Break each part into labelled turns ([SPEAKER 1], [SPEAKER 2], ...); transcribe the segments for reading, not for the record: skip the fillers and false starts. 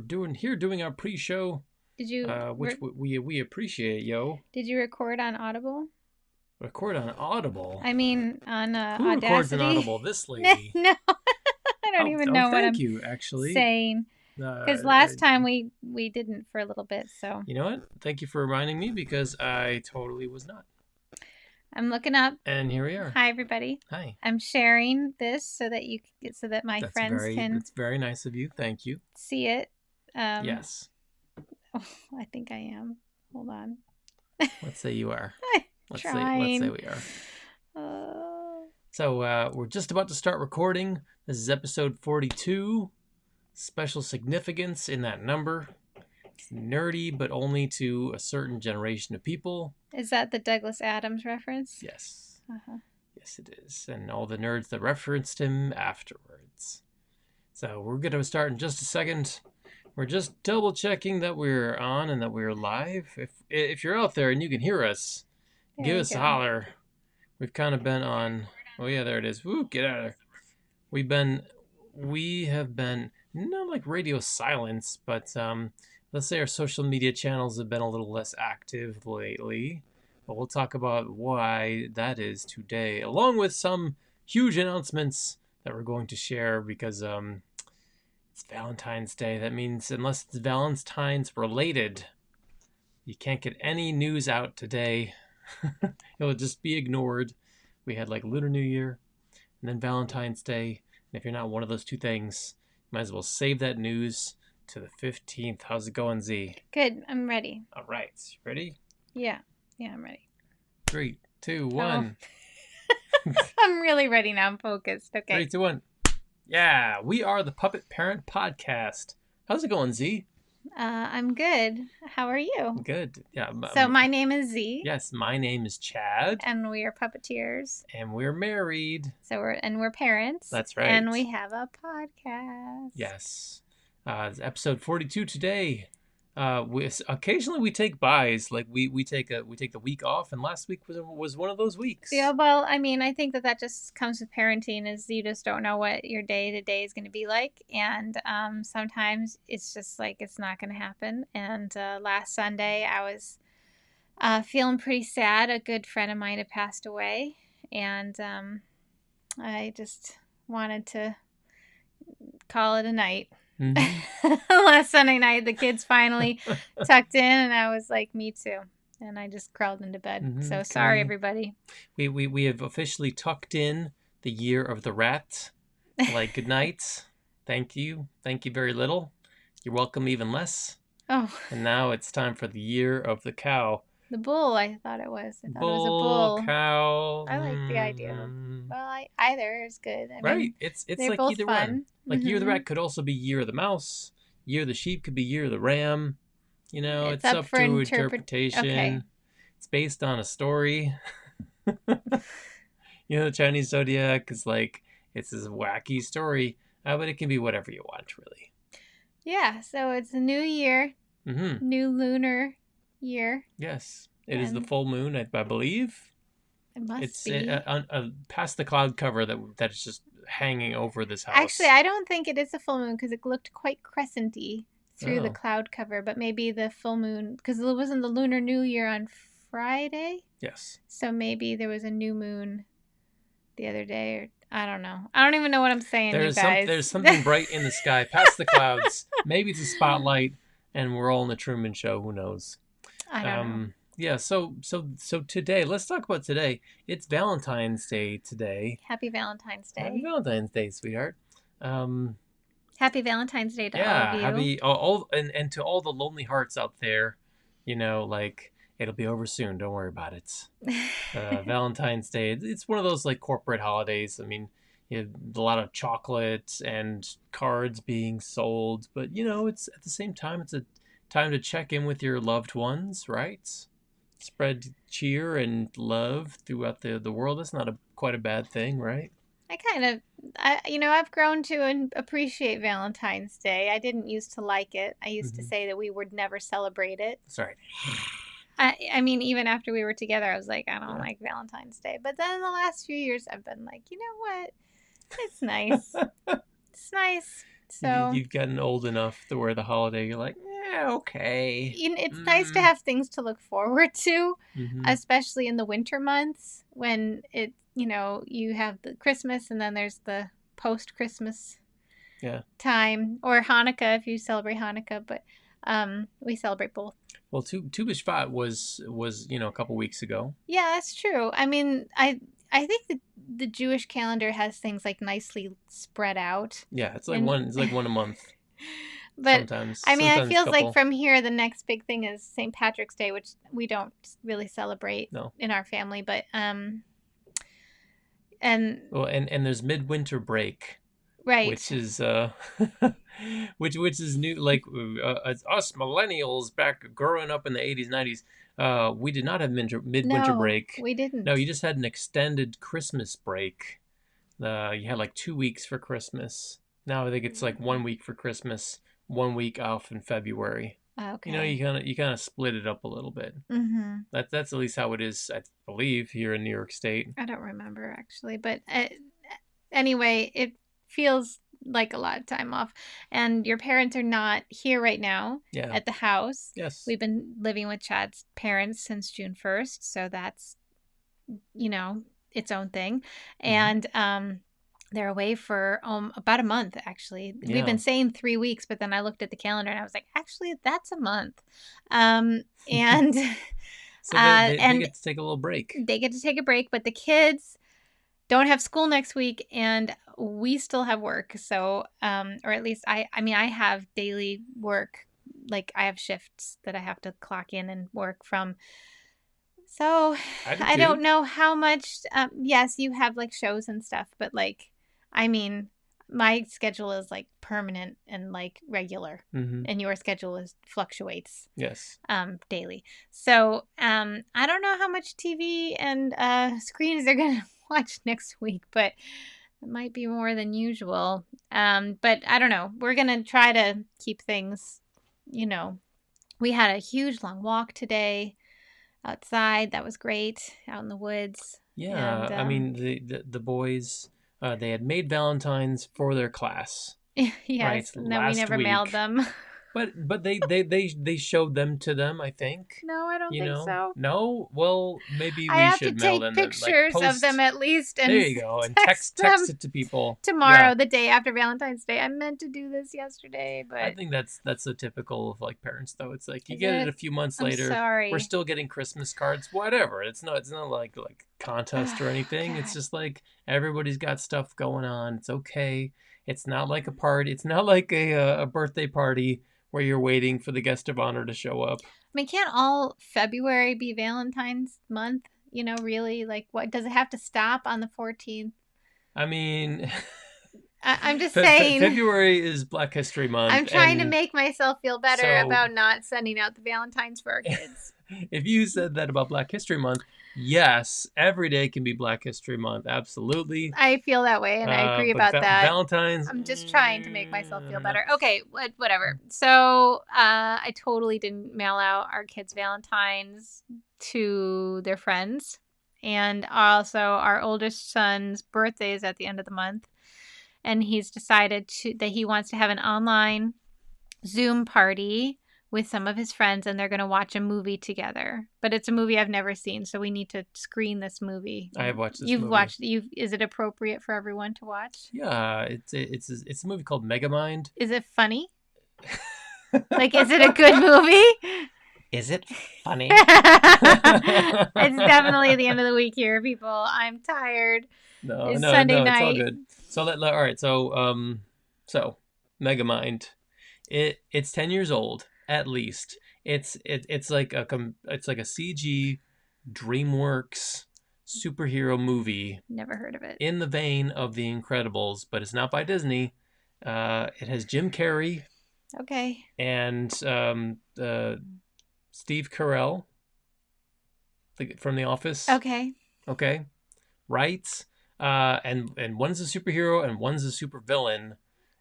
[SPEAKER 1] doing our pre-show,
[SPEAKER 2] Did you
[SPEAKER 1] which we appreciate, yo.
[SPEAKER 2] did you record on Audible?
[SPEAKER 1] Record on Audible.
[SPEAKER 2] I mean, on
[SPEAKER 1] Who records on
[SPEAKER 2] Audacity?
[SPEAKER 1] Audible? This
[SPEAKER 2] No,
[SPEAKER 1] lady.
[SPEAKER 2] no, I don't even know what
[SPEAKER 1] Thank
[SPEAKER 2] I'm
[SPEAKER 1] you. Actually,
[SPEAKER 2] saying.
[SPEAKER 1] uh,
[SPEAKER 2] Because last time we didn't for a little bit, so
[SPEAKER 1] you know what? Thank you for reminding me because I totally was not.
[SPEAKER 2] I'm looking up.
[SPEAKER 1] And here we are.
[SPEAKER 2] Hi, everybody.
[SPEAKER 1] Hi.
[SPEAKER 2] I'm sharing this so that so that my friends can
[SPEAKER 1] That's very nice of you. Thank you.
[SPEAKER 2] see it.
[SPEAKER 1] Yes.
[SPEAKER 2] Oh, I think I am. Hold on.
[SPEAKER 1] Let's say you are. Let's
[SPEAKER 2] Trying.
[SPEAKER 1] say we are. So we're just about to start recording. This is episode 42. Special significance in that number. It's nerdy, but only to a certain generation of people.
[SPEAKER 2] Is that the Douglas Adams reference?
[SPEAKER 1] Yes.
[SPEAKER 2] Uh-huh.
[SPEAKER 1] Yes, it is. And all the nerds that referenced him afterwards. So we're going to start in just a second. We're just double checking that we're on and that we're live. If you're out there and you can hear us, give us a holler. We've kind of been on. Oh yeah, there it is. Woo, get out of there. We have been not like radio silence, but let's say our social media channels have been a little less active lately. But we'll talk about why that is today, along with some huge announcements that we're going to share because it's Valentine's Day. That means unless it's Valentine's related, you can't get any news out today. It'll just be ignored. We had like Lunar New Year and then Valentine's Day. And if you're not one of those two things, you might as well save that news to the 15th. How's it going, Z?
[SPEAKER 2] Good. I'm ready.
[SPEAKER 1] All right. You ready?
[SPEAKER 2] Yeah. Yeah, I'm ready.
[SPEAKER 1] 3, 2, 1.
[SPEAKER 2] I'm really ready now. I'm focused. Okay.
[SPEAKER 1] 3, 2, 1. Yeah, we are the Puppet Parent Podcast. How's it going, Z?
[SPEAKER 2] I'm good. How are you?
[SPEAKER 1] Good. Yeah.
[SPEAKER 2] So my name is Z.
[SPEAKER 1] Yes, my name is Chad.
[SPEAKER 2] And we are puppeteers.
[SPEAKER 1] And we're married.
[SPEAKER 2] So we're parents.
[SPEAKER 1] That's right.
[SPEAKER 2] And we have a podcast.
[SPEAKER 1] Yes. It's episode 42 today. Occasionally we take buys, like we take the week off, and last week was one of those weeks.
[SPEAKER 2] Yeah, well, I mean, I think that just comes with parenting, is you just don't know what your day to day is going to be like, and sometimes it's just like it's not going to happen. And last Sunday I was feeling pretty sad. A good friend of mine had passed away, and I just wanted to call it a night. Mm-hmm. Last Sunday night, the kids finally tucked in, and I was like, me too. And I just crawled into bed. Mm-hmm. So sorry, everybody.
[SPEAKER 1] We have officially tucked in the year of the rat. Like, good night. Thank you. Thank you very little. You're welcome even less.
[SPEAKER 2] Oh.
[SPEAKER 1] And now it's time for the year of the cow.
[SPEAKER 2] The bull, I thought it was. I thought it was a bull.
[SPEAKER 1] Cow.
[SPEAKER 2] I like the idea. Well, either is good.
[SPEAKER 1] I mean, it's like
[SPEAKER 2] both
[SPEAKER 1] either
[SPEAKER 2] fun.
[SPEAKER 1] one. Like Year of the Rat could also be Year of the Mouse. Year of the Sheep could be Year of the Ram. You know, it's up to interpretation. Okay. It's based on a story. You know, the Chinese zodiac is like, it's this wacky story, but it can be whatever you want, really.
[SPEAKER 2] Yeah, so it's a new year.
[SPEAKER 1] Mm-hmm.
[SPEAKER 2] New lunar year.
[SPEAKER 1] Yes, it is the full moon, I believe.
[SPEAKER 2] It must be.
[SPEAKER 1] It's past the cloud cover that's just hanging over this house.
[SPEAKER 2] Actually, I don't think it is a full moon because it looked quite crescent-y through the cloud cover, but maybe the full moon, because it wasn't the Lunar New Year on Friday?
[SPEAKER 1] Yes.
[SPEAKER 2] So maybe there was a new moon the other day, or I don't know. I don't even know what I'm saying, you guys.
[SPEAKER 1] There's something bright in the sky past the clouds. Maybe it's a spotlight, and we're all in the Truman Show. Who knows?
[SPEAKER 2] I don't know.
[SPEAKER 1] Yeah, so today, let's talk about today. It's Valentine's Day today.
[SPEAKER 2] Happy Valentine's Day.
[SPEAKER 1] Happy Valentine's Day, sweetheart.
[SPEAKER 2] Happy Valentine's Day to all of you.
[SPEAKER 1] And to all the lonely hearts out there, you know, like, it'll be over soon. Don't worry about it. Valentine's Day, it's one of those like corporate holidays. I mean, you have a lot of chocolate and cards being sold, but you know, it's at the same time, it's a time to check in with your loved ones, right? Spread cheer and love throughout the world. That's not quite a bad thing, right?
[SPEAKER 2] I've grown to appreciate Valentine's Day. I didn't used to like it. I used to say that we would never celebrate it.
[SPEAKER 1] Sorry.
[SPEAKER 2] I mean, even after we were together, I was like, I don't like Valentine's Day. But then in the last few years, I've been like, you know what? It's nice. It's nice So
[SPEAKER 1] You've gotten old enough to where the holiday you're like, yeah, okay.
[SPEAKER 2] it's nice to have things to look forward to,
[SPEAKER 1] Mm-hmm.
[SPEAKER 2] especially in the winter months when you have the Christmas and then there's the post Christmas
[SPEAKER 1] Yeah.
[SPEAKER 2] time, or Hanukkah if you celebrate Hanukkah, but we celebrate both.
[SPEAKER 1] Well, Tu B'Shvat was a couple weeks ago.
[SPEAKER 2] Yeah, that's true. I mean, I think the Jewish calendar has things like nicely spread out.
[SPEAKER 1] Yeah, it's like
[SPEAKER 2] And
[SPEAKER 1] one a month.
[SPEAKER 2] but I mean, it
[SPEAKER 1] Sometimes
[SPEAKER 2] feels like
[SPEAKER 1] couple.
[SPEAKER 2] from here the next big thing is St. Patrick's Day, which we don't really celebrate
[SPEAKER 1] No.
[SPEAKER 2] in our family, but and
[SPEAKER 1] Well, and there's midwinter break,
[SPEAKER 2] right.
[SPEAKER 1] which is which is new. Like us millennials back growing up in the 80s, 90s, we did not have midwinter
[SPEAKER 2] No,
[SPEAKER 1] break.
[SPEAKER 2] we didn't.
[SPEAKER 1] No, you just had an extended Christmas break. You had like 2 weeks for Christmas. Now I think it's like 1 week for Christmas, 1 week off in February.
[SPEAKER 2] Okay.
[SPEAKER 1] You kind of split it up a little bit.
[SPEAKER 2] Mm-hmm.
[SPEAKER 1] That's at least how it is, I believe, here in New York State.
[SPEAKER 2] I don't remember actually, but anyway, it feels like a lot of time off. And your parents are not here right now
[SPEAKER 1] Yeah.
[SPEAKER 2] at the house.
[SPEAKER 1] Yes.
[SPEAKER 2] We've been living with Chad's parents since June 1st, so that's its own thing. And they're away for about a month actually.
[SPEAKER 1] Yeah.
[SPEAKER 2] We've been saying 3 weeks, but then I looked at the calendar and I was like, actually that's a month. And
[SPEAKER 1] So they
[SPEAKER 2] and
[SPEAKER 1] get to take a little break.
[SPEAKER 2] they get to take a break, but the kids don't have school next week and we still have work. So or at least I mean I have daily work, like I have shifts that I have to clock in and work from. So I don't know how much yes, you have like shows and stuff, but like I mean my schedule is like permanent and like regular, and your schedule is fluctuates.
[SPEAKER 1] Yes.
[SPEAKER 2] Daily. So I don't know how much TV and screens they're gonna watch next week, but it might be more than usual. But I don't know. We're gonna try to keep things. We had a huge long walk today outside. That was great, out in the woods.
[SPEAKER 1] Yeah,
[SPEAKER 2] And,
[SPEAKER 1] I mean the boys, they had made Valentines for their class,
[SPEAKER 2] yes,
[SPEAKER 1] right?
[SPEAKER 2] and then we never mailed them.
[SPEAKER 1] But they showed them to them, I think.
[SPEAKER 2] No, I don't think so.
[SPEAKER 1] No? Well, maybe
[SPEAKER 2] I
[SPEAKER 1] we
[SPEAKER 2] have to
[SPEAKER 1] should mail
[SPEAKER 2] take
[SPEAKER 1] them
[SPEAKER 2] pictures of them at least and
[SPEAKER 1] there you go, and
[SPEAKER 2] text
[SPEAKER 1] text
[SPEAKER 2] them
[SPEAKER 1] it to people.
[SPEAKER 2] tomorrow,
[SPEAKER 1] Yeah.
[SPEAKER 2] the day after Valentine's Day. I meant to do this yesterday, but
[SPEAKER 1] I think that's the typical of like parents though. It's like you
[SPEAKER 2] Is
[SPEAKER 1] get
[SPEAKER 2] it?
[SPEAKER 1] it a few months
[SPEAKER 2] I'm
[SPEAKER 1] later.
[SPEAKER 2] sorry.
[SPEAKER 1] We're still getting Christmas cards, whatever. It's not like contest or anything.
[SPEAKER 2] God.
[SPEAKER 1] It's just like everybody's got stuff going on. It's okay. It's not like a party. It's not like a birthday party where you're waiting for the guest of honor to show up.
[SPEAKER 2] I mean, can't all February be Valentine's month? Really? Like, what does it have to stop on the 14th?
[SPEAKER 1] I mean,
[SPEAKER 2] I'm just saying.
[SPEAKER 1] February is Black History Month.
[SPEAKER 2] I'm trying to make myself feel better about not sending out the Valentines for our kids.
[SPEAKER 1] If you said that about Black History Month, yes, every day can be Black History Month. Absolutely.
[SPEAKER 2] I feel that way, and I agree about that.
[SPEAKER 1] Valentine's.
[SPEAKER 2] I'm just trying to make myself feel better. Okay, whatever. So I totally didn't mail out our kids' Valentines to their friends. And also our oldest son's birthday is at the end of the month. And he's decided that he wants to have an online Zoom party with some of his friends, and they're going to watch a movie together. But it's a movie I've never seen, so we need to screen this movie.
[SPEAKER 1] I have watched this
[SPEAKER 2] You've
[SPEAKER 1] movie.
[SPEAKER 2] watched it. Is it appropriate for everyone to watch?
[SPEAKER 1] Yeah, it's a movie called Megamind.
[SPEAKER 2] Is it funny? Like, is it a good movie?
[SPEAKER 1] Is it funny?
[SPEAKER 2] It's definitely the end of the week here, people. I'm tired.
[SPEAKER 1] No,
[SPEAKER 2] Sunday night.
[SPEAKER 1] It's all good. So all right. So Megamind, it's 10 years old at least. It's like a CG DreamWorks superhero movie.
[SPEAKER 2] Never heard of it.
[SPEAKER 1] In the vein of The Incredibles, but it's not by Disney. It has Jim Carrey.
[SPEAKER 2] Okay.
[SPEAKER 1] And Steve Carell from The Office.
[SPEAKER 2] Okay.
[SPEAKER 1] Writes. And one's a superhero and one's a supervillain.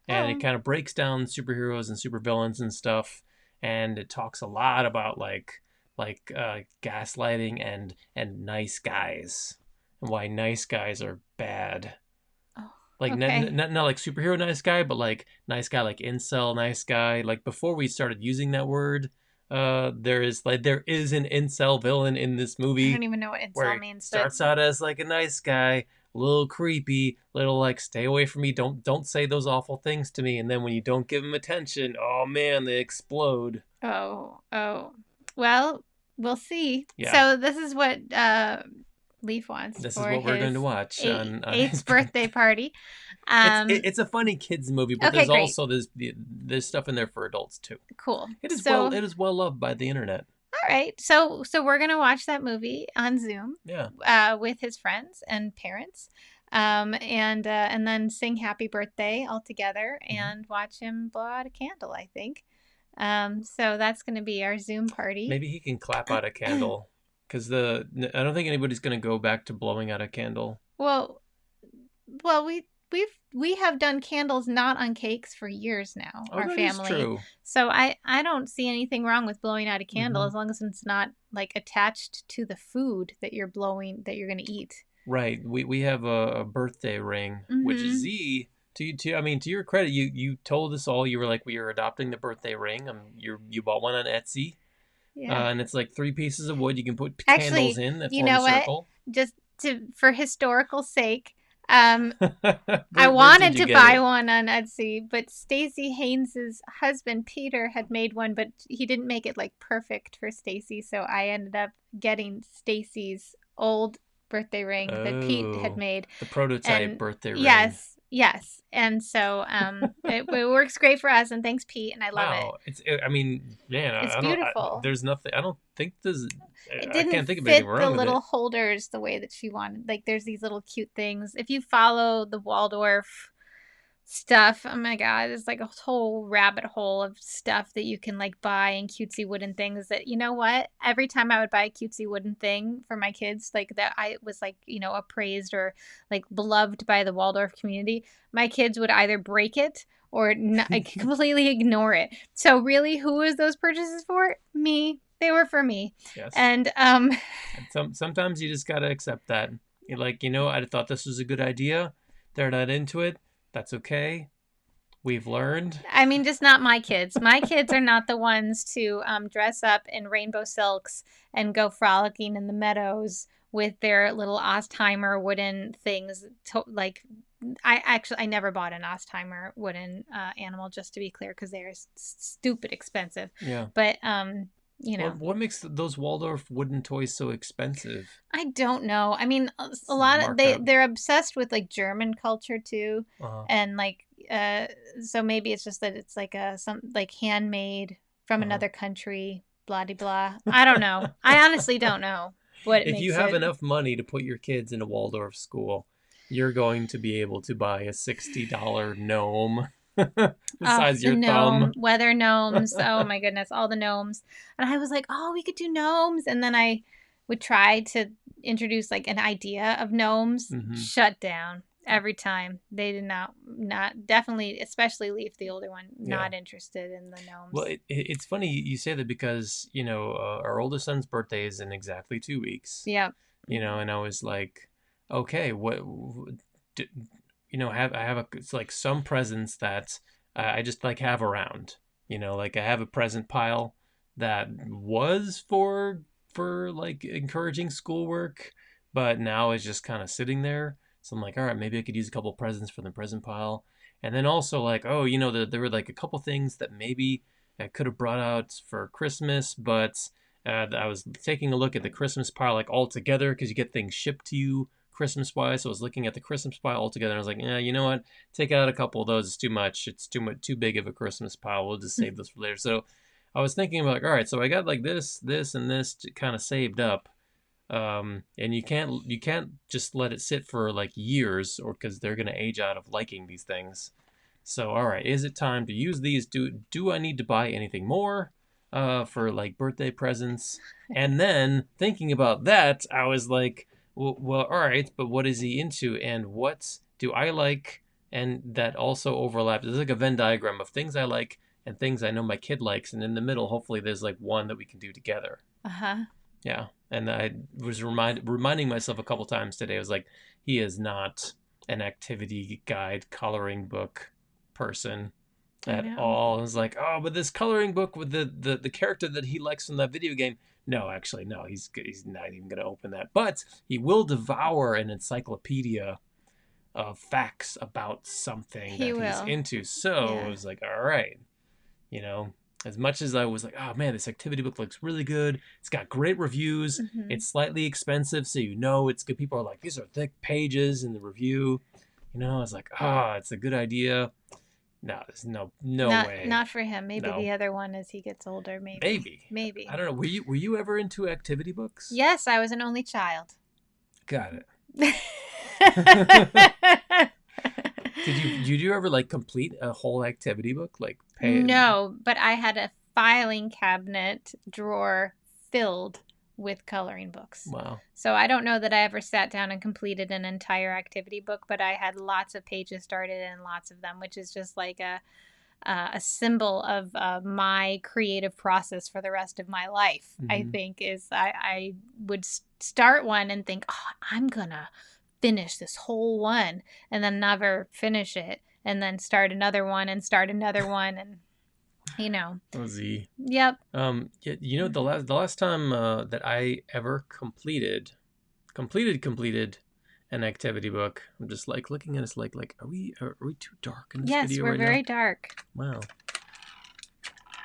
[SPEAKER 1] And it kind of breaks down superheroes and supervillains and stuff. And it talks a lot about like gaslighting and nice guys. And why nice guys are bad.
[SPEAKER 2] Oh.
[SPEAKER 1] Like
[SPEAKER 2] Okay.
[SPEAKER 1] not like superhero nice guy, but like nice guy, like incel nice guy. Like before we started using that word, there is an incel villain in this
[SPEAKER 2] I don't
[SPEAKER 1] movie
[SPEAKER 2] even know what
[SPEAKER 1] where
[SPEAKER 2] incel
[SPEAKER 1] he
[SPEAKER 2] means, but
[SPEAKER 1] starts out as like a nice guy, a little creepy, little like stay away from me, don't say those awful things to me, and then when you don't give him attention, oh man, they explode.
[SPEAKER 2] oh. Well, we'll see.
[SPEAKER 1] Yeah,
[SPEAKER 2] So this is what Leaf wants
[SPEAKER 1] this is
[SPEAKER 2] for
[SPEAKER 1] what we're going to
[SPEAKER 2] his
[SPEAKER 1] watch on his
[SPEAKER 2] eighth birthday
[SPEAKER 1] birthday.
[SPEAKER 2] party.
[SPEAKER 1] It's
[SPEAKER 2] Um,
[SPEAKER 1] it's a funny kids movie, but
[SPEAKER 2] okay,
[SPEAKER 1] there's
[SPEAKER 2] great,
[SPEAKER 1] also there's stuff in there for adults too.
[SPEAKER 2] cool.
[SPEAKER 1] It is well loved by the internet.
[SPEAKER 2] All right, so we're gonna watch that movie on Zoom,
[SPEAKER 1] Yeah.
[SPEAKER 2] with his friends and parents, and then sing Happy Birthday all together
[SPEAKER 1] Mm-hmm.
[SPEAKER 2] and watch him blow out a candle. I think. So that's gonna be our Zoom party.
[SPEAKER 1] Maybe he can clap out a candle, because I don't think anybody's gonna go back to blowing out a candle.
[SPEAKER 2] Well, well, we have done candles not on cakes for years now,
[SPEAKER 1] Oh,
[SPEAKER 2] our
[SPEAKER 1] that is
[SPEAKER 2] family.
[SPEAKER 1] true.
[SPEAKER 2] So I don't see anything wrong with blowing out a candle
[SPEAKER 1] Mm-hmm.
[SPEAKER 2] as long as it's not like attached to the food that you're gonna eat.
[SPEAKER 1] Right. We have a birthday ring, which
[SPEAKER 2] Mm-hmm.
[SPEAKER 1] Z to I mean to your credit, you told us all you were like we are adopting the birthday ring. You bought one on Etsy,
[SPEAKER 2] Yeah.
[SPEAKER 1] and it's like 3 pieces of wood. You can put candles
[SPEAKER 2] Actually,
[SPEAKER 1] in that
[SPEAKER 2] you
[SPEAKER 1] form a
[SPEAKER 2] know what?
[SPEAKER 1] circle.
[SPEAKER 2] Just to for historical sake, um, I
[SPEAKER 1] Where did
[SPEAKER 2] wanted
[SPEAKER 1] you
[SPEAKER 2] to
[SPEAKER 1] get
[SPEAKER 2] buy
[SPEAKER 1] it?
[SPEAKER 2] one on Etsy, but Stacy Haynes's husband Peter had made one, but he didn't make it like perfect for Stacy, so I ended up getting Stacy's old birthday ring that Pete had
[SPEAKER 1] Oh,
[SPEAKER 2] made.
[SPEAKER 1] the prototype
[SPEAKER 2] And
[SPEAKER 1] birthday ring.
[SPEAKER 2] yes. And so it works great for us, and thanks Pete, and I love it.
[SPEAKER 1] Wow, I mean, man,
[SPEAKER 2] It's beautiful.
[SPEAKER 1] there's nothing. I don't think there's.
[SPEAKER 2] It
[SPEAKER 1] I
[SPEAKER 2] didn't
[SPEAKER 1] can't think of anything
[SPEAKER 2] fit the
[SPEAKER 1] wrong with
[SPEAKER 2] little
[SPEAKER 1] it.
[SPEAKER 2] holders the way that she wanted. Like there's these little cute things. If you follow the Waldorf stuff, oh my god, there's like a whole rabbit hole of stuff that you can like buy and cutesy wooden things that you know what? Every time I would buy a cutesy wooden thing for my kids, like that I was like, appraised or like beloved by the Waldorf community, my kids would either break it or not, like, completely ignore it. So really, who was those purchases for? Me. They were for me.
[SPEAKER 1] Yes.
[SPEAKER 2] And
[SPEAKER 1] Sometimes you just gotta accept that. You're like, I thought this was a good idea. They're not into it. That's okay. We've learned.
[SPEAKER 2] I mean, just not my kids. My kids are not the ones to dress up in rainbow silks and go frolicking in the meadows with their little Ostheimer wooden things. I never bought an Ostheimer wooden animal, just to be clear, because they're stupid expensive.
[SPEAKER 1] Yeah.
[SPEAKER 2] But
[SPEAKER 1] What makes those Waldorf wooden toys so expensive?
[SPEAKER 2] I don't know. I mean, a
[SPEAKER 1] It's
[SPEAKER 2] lot of
[SPEAKER 1] markup.
[SPEAKER 2] they're obsessed with like German culture too,
[SPEAKER 1] Uh-huh.
[SPEAKER 2] and like so maybe it's just that it's like some like handmade from
[SPEAKER 1] Uh-huh.
[SPEAKER 2] another country, blah de blah. I don't know. I honestly don't know what it
[SPEAKER 1] If you
[SPEAKER 2] makes
[SPEAKER 1] have
[SPEAKER 2] it.
[SPEAKER 1] enough money to put your kids in a Waldorf school, you're going to be able to buy a $60 gnome the
[SPEAKER 2] Oh,
[SPEAKER 1] size of
[SPEAKER 2] the
[SPEAKER 1] your thumb.
[SPEAKER 2] weather gnomes. Oh my goodness, all the gnomes. And I was like, oh, we could do gnomes. And then I would try to introduce like an idea of gnomes.
[SPEAKER 1] Hmm.
[SPEAKER 2] Shut down every time. They did not definitely, especially Leaf, the older one,
[SPEAKER 1] Yeah.
[SPEAKER 2] not interested in the
[SPEAKER 1] Well,
[SPEAKER 2] gnomes.
[SPEAKER 1] it's funny you say that because, our oldest son's birthday is in exactly 2 weeks,
[SPEAKER 2] Yeah.
[SPEAKER 1] and I was like, okay, d- I have it's like some presents that I just like have around, like I have a present pile that was for like encouraging schoolwork, but now is just kind of sitting there. So I'm like, all right, maybe I could use a couple presents for the present pile. And then also like, oh, there were like a couple things that maybe I could have brought out for Christmas, but I was taking a look at the Christmas pile like all together because you get things shipped to you Christmas wise. So I was looking at the Christmas pile all together, and I was like, yeah, you know what? Take out a couple of those. It's too much. It's too big of a Christmas pile. We'll just save this for later. So I was thinking about like, all right, so I got like this, and this kind of saved up. And you can't just let it sit for like years, or because they're gonna age out of liking these things. So all right, is it time to use these? Do I need to buy anything more for like birthday presents? And then thinking about that, I was like, well, all right, but what is he into, and what do I like, and that also overlaps. There's like a Venn diagram of things I like and things I know my kid likes, and in the middle, hopefully, there's like one that we can do together.
[SPEAKER 2] Uh-huh.
[SPEAKER 1] Yeah, and I was reminding myself a couple times today. I was like, he is not an activity guide coloring book person
[SPEAKER 2] I
[SPEAKER 1] at
[SPEAKER 2] know.
[SPEAKER 1] all. It was like, oh, but this coloring book with the character that he likes from that video game. No, actually, no, he's not even going to open that. But he will devour an encyclopedia of facts about something
[SPEAKER 2] He
[SPEAKER 1] that he's
[SPEAKER 2] will.
[SPEAKER 1] into. So it
[SPEAKER 2] Yeah.
[SPEAKER 1] was like, all right, you know, as much as I was like, oh man, this activity book looks really good. It's got great reviews.
[SPEAKER 2] Hmm.
[SPEAKER 1] It's slightly expensive, so you know it's good. People are like, these are thick pages in the review. You know, I was like, it's a good idea. No, there's no way.
[SPEAKER 2] Not for him. Maybe
[SPEAKER 1] No,
[SPEAKER 2] the other one as he gets older. Maybe.
[SPEAKER 1] maybe. I
[SPEAKER 2] Maybe.
[SPEAKER 1] don't know. Were you ever into activity books?
[SPEAKER 2] Yes, I was an only child.
[SPEAKER 1] Got it. Did you ever like complete a whole activity book? Like pay?
[SPEAKER 2] No, but I had a filing cabinet drawer filled with coloring books.
[SPEAKER 1] Wow.
[SPEAKER 2] So I don't know that I ever sat down and completed an entire activity book, but I had lots of pages started and lots of them, which is just like a symbol of my creative process for the rest of my life. I
[SPEAKER 1] Hmm.
[SPEAKER 2] think is I would start one and think, oh, I'm gonna finish this whole one, and then never finish it, and then start another one and start another one, and you know,
[SPEAKER 1] Oh, Z.
[SPEAKER 2] yep.
[SPEAKER 1] The last time that I ever completed an activity book. I'm just like looking at us like are we too dark in this
[SPEAKER 2] Yes,
[SPEAKER 1] video
[SPEAKER 2] we're
[SPEAKER 1] right now?
[SPEAKER 2] very dark.
[SPEAKER 1] Wow.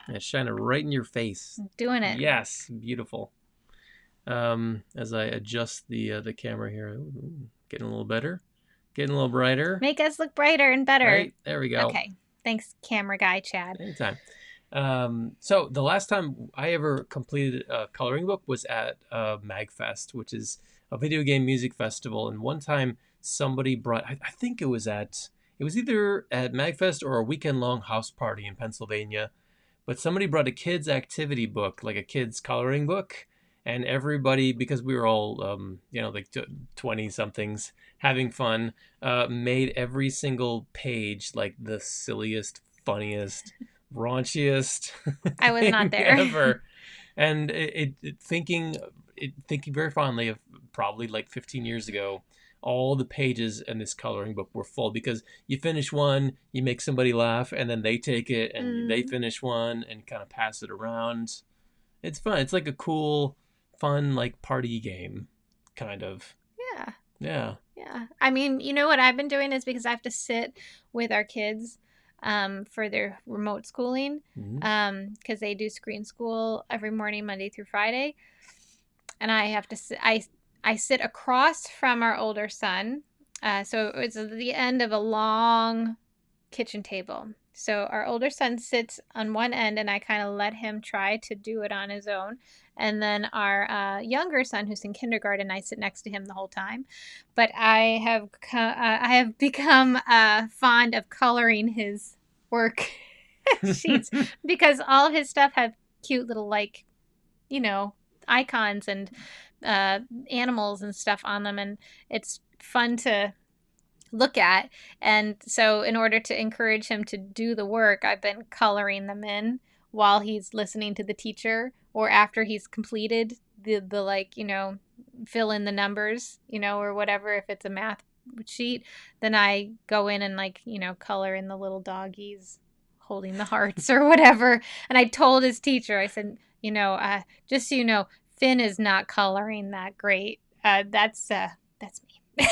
[SPEAKER 1] Yeah, it's shining right in your face.
[SPEAKER 2] Doing it.
[SPEAKER 1] Yes, beautiful. As I adjust the camera here, ooh, getting a little better, getting a little brighter.
[SPEAKER 2] Make us look brighter and better.
[SPEAKER 1] Right there we go.
[SPEAKER 2] Okay. Thanks, camera guy Chad.
[SPEAKER 1] Anytime. So the last time I ever completed a coloring book was at MagFest, which is a video game music festival. And one time somebody brought, I think it was either at MagFest or a weekend long house party in Pennsylvania. But somebody brought a kid's activity book, like a kid's coloring book. And everybody, because we were all, like 20 somethings having fun, made every single page like the silliest, funniest, raunchiest
[SPEAKER 2] I was not
[SPEAKER 1] thing
[SPEAKER 2] there.
[SPEAKER 1] ever. And thinking very fondly of probably like 15 years ago, all the pages in this coloring book were full because you finish one, you make somebody laugh, and then they take it and they finish one and kind of pass it around. It's fun. It's like a cool, fun, like party game, kind of.
[SPEAKER 2] Yeah.
[SPEAKER 1] Yeah.
[SPEAKER 2] Yeah. I mean, you know what I've been doing is because I have to sit with our kids for their remote schooling
[SPEAKER 1] Mm-hmm.
[SPEAKER 2] because they do screen school every morning, Monday through Friday. And I have to sit, I sit across from our older son. So it's the end of a long kitchen table. So our older son sits on one end, and I kind of let him try to do it on his own. And then our younger son, who's in kindergarten, I sit next to him the whole time. But I have become fond of coloring his work sheets because all of his stuff have cute little you know icons and animals and stuff on them, and it's fun to look at. And so in order to encourage him to do the work, I've been coloring them in while he's listening to the teacher or after he's completed the fill in the numbers, or whatever. If it's a math sheet, then I go in and color in the little doggies holding the hearts or whatever. And I told his teacher, I said, just so you know, Finn is not coloring that great. That's me.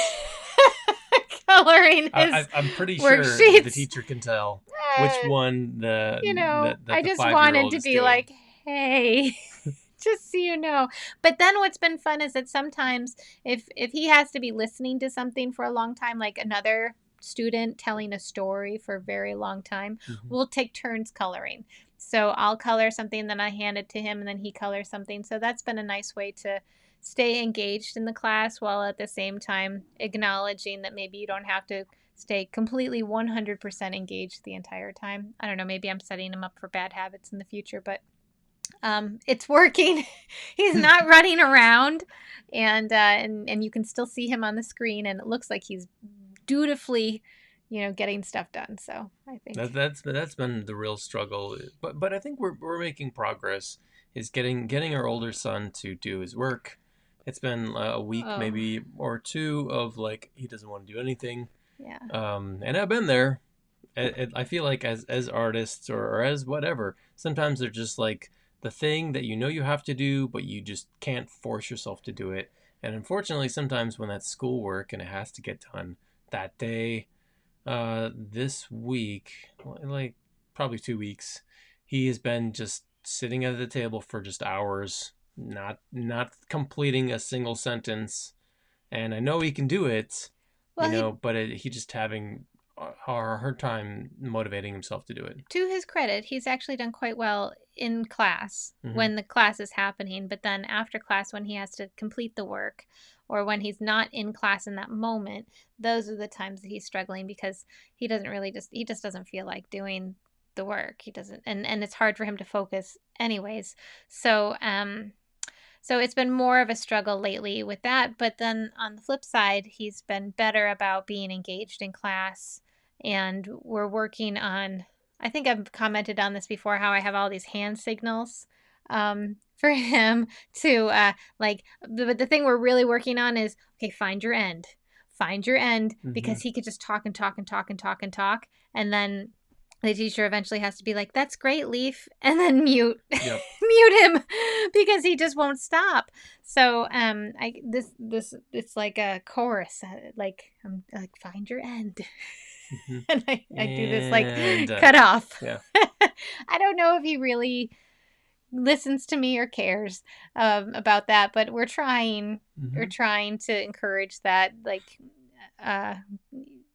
[SPEAKER 2] Coloring his
[SPEAKER 1] I'm pretty sure the
[SPEAKER 2] worksheets.
[SPEAKER 1] teacher can tell which one
[SPEAKER 2] I
[SPEAKER 1] the
[SPEAKER 2] just
[SPEAKER 1] 5 year
[SPEAKER 2] wanted
[SPEAKER 1] old
[SPEAKER 2] to
[SPEAKER 1] is
[SPEAKER 2] be
[SPEAKER 1] doing.
[SPEAKER 2] like, hey, just so you know. But then what's been fun is that sometimes if he has to be listening to something for a long time, like another student telling a story for a very long time,
[SPEAKER 1] Mm-hmm.
[SPEAKER 2] we'll take turns coloring. So I'll color something, then I hand it to him, and then he colors something. So that's been a nice way to stay engaged in the class while at the same time acknowledging that maybe you don't have to stay completely 100% engaged the entire time. I don't know, maybe I'm setting him up for bad habits in the future, but it's working. He's not running around, and you can still see him on the screen, and it looks like he's dutifully, getting stuff done. So I think
[SPEAKER 1] That's been the real struggle, but I think we're making progress. Is getting our older son to do his work. It's been a week
[SPEAKER 2] oh
[SPEAKER 1] maybe or two of like he doesn't want to do anything.
[SPEAKER 2] Yeah.
[SPEAKER 1] And I've been there. I feel like as artists or as whatever, sometimes they're just like the thing that you know you have to do, but you just can't force yourself to do it. And unfortunately, sometimes when that's schoolwork and it has to get done that day, this week, like probably 2 weeks, he has been just sitting at the table for just hours, not completing a single sentence. And I know he can do it,
[SPEAKER 2] Well, he
[SPEAKER 1] but he just having a hard time motivating himself to do it.
[SPEAKER 2] to his credit, he's actually done quite well in class
[SPEAKER 1] Hmm.
[SPEAKER 2] when the class is happening, but then after class, when he has to complete the work or when he's not in class in that moment, those are the times that he's struggling because he just doesn't feel like doing the work. He doesn't, and it's hard for him to focus anyways. So, so it's been more of a struggle lately with that. But then on the flip side, he's been better about being engaged in class. And we're working on, I think I've commented on this before, how I have all these hand signals for him to, like, but the thing we're really working on is, okay, find your end. Find your end,
[SPEAKER 1] Hmm.
[SPEAKER 2] because he could just talk and talk and talk and talk and talk. And then the teacher eventually has to be like, "That's great, Leaf," and then mute
[SPEAKER 1] Yep.
[SPEAKER 2] mute him because he just won't stop. So I this it's like a chorus, like I'm like, find your end.
[SPEAKER 1] Hmm.
[SPEAKER 2] And I do this like
[SPEAKER 1] And
[SPEAKER 2] cut off.
[SPEAKER 1] yeah.
[SPEAKER 2] I don't know if he really listens to me or cares about that, but we're
[SPEAKER 1] Hmm.
[SPEAKER 2] trying to encourage that, like, uh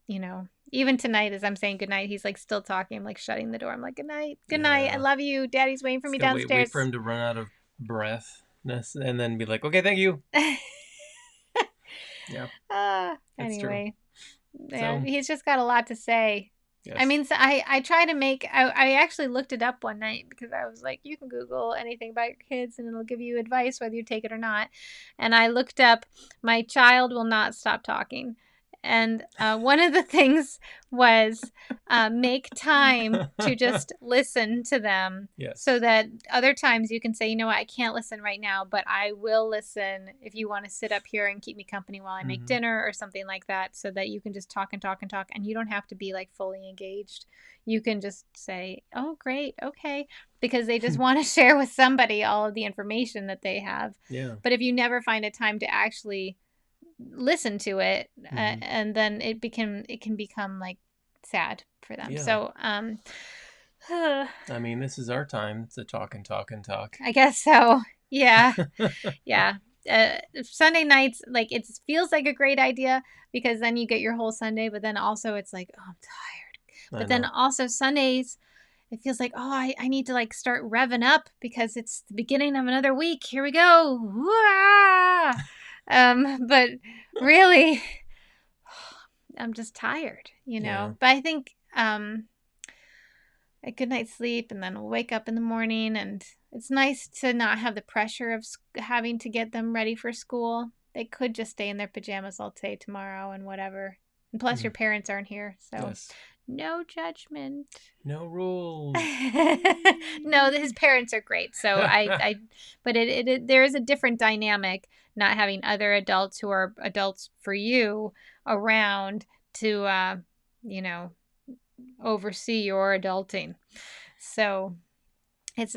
[SPEAKER 2] you know, even tonight as I'm saying goodnight, he's like still talking. I'm like shutting the door. I'm like, good night, I
[SPEAKER 1] Yeah.
[SPEAKER 2] love you, daddy's waiting for
[SPEAKER 1] Just
[SPEAKER 2] me
[SPEAKER 1] gotta wait for
[SPEAKER 2] downstairs.
[SPEAKER 1] him to run out of breathness and then be like, okay, thank you. Yeah, that's true.
[SPEAKER 2] Anyway, yeah,
[SPEAKER 1] So,
[SPEAKER 2] he's just got a lot to say. I
[SPEAKER 1] yes.
[SPEAKER 2] mean, so I try to make, I actually looked it up one night because I was like, you can Google anything about your kids and it'll give you advice whether you take it or not. And I looked up, my child will not stop talking. And one of the things was make time to just listen to them, so
[SPEAKER 1] Yes.
[SPEAKER 2] that other times you can say, you know what, I can't listen right now, but I will listen if you want to sit up here and keep me company while I make
[SPEAKER 1] Hmm.
[SPEAKER 2] dinner or something like that, so that you can just talk and talk and talk and you don't have to be like fully engaged. You can just say, oh, great, okay, because they just want to share with somebody all of the information that they have.
[SPEAKER 1] Yeah.
[SPEAKER 2] But if you never find a time to actually listen to it,
[SPEAKER 1] Hmm.
[SPEAKER 2] and then it can become like sad for them.
[SPEAKER 1] Yeah.
[SPEAKER 2] So
[SPEAKER 1] I mean, this is our time to talk and talk and talk.
[SPEAKER 2] I guess so. Yeah. Yeah. Sunday nights, like, it feels like a great idea because then you get your whole Sunday, but then also it's like, oh, I'm tired.
[SPEAKER 1] I
[SPEAKER 2] But then
[SPEAKER 1] know.
[SPEAKER 2] also Sundays, it feels like, oh, I need to like start revving up because it's the beginning of another week. Here we go. Wah! But really, I'm just tired, you
[SPEAKER 1] Yeah.
[SPEAKER 2] know. But I think a good night's sleep, and then we'll wake up in the morning, and it's nice to not have the pressure of having to get them ready for school. They could just stay in their pajamas all day tomorrow and whatever. And plus, your
[SPEAKER 1] Mm.
[SPEAKER 2] parents aren't here, so
[SPEAKER 1] Yes.
[SPEAKER 2] no judgment.
[SPEAKER 1] No rules.
[SPEAKER 2] No, his parents are great. So but there is a different dynamic not having other adults who are adults for you around to, you know, oversee your adulting. So if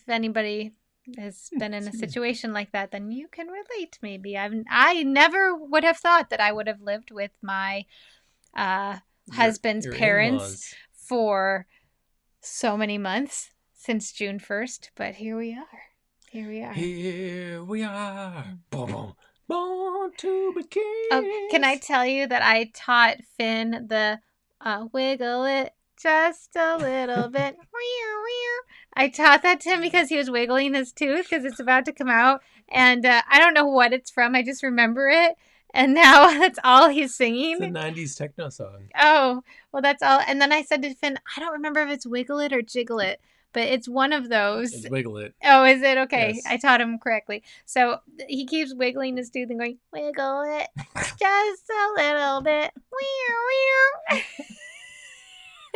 [SPEAKER 2] anybody has been in a
[SPEAKER 1] Excuse me.
[SPEAKER 2] situation like that, then you can relate. Maybe I never would have thought that I would have lived with my uh, husband's
[SPEAKER 1] Your
[SPEAKER 2] parents
[SPEAKER 1] in-laws.
[SPEAKER 2] for so many months since June 1st, but here we are. Here we are.
[SPEAKER 1] Here we are. Boom, boom. Born to be
[SPEAKER 2] Oh, can I
[SPEAKER 1] kings.
[SPEAKER 2] tell you that I taught Finn the wiggle it just a little bit? I taught that to him because he was wiggling his tooth because it's about to come out. And I don't know what it's from. I just remember it. And now that's all he's
[SPEAKER 1] It's a
[SPEAKER 2] singing.
[SPEAKER 1] 90s techno song.
[SPEAKER 2] Oh, well, that's all. And then I said to Finn, I don't remember if it's wiggle it or jiggle it, but it's one of those.
[SPEAKER 1] It's Wiggle It.
[SPEAKER 2] Oh, is it? Okay. I
[SPEAKER 1] Yes.
[SPEAKER 2] taught him correctly. So he keeps wiggling his tooth and going, wiggle it just a little bit.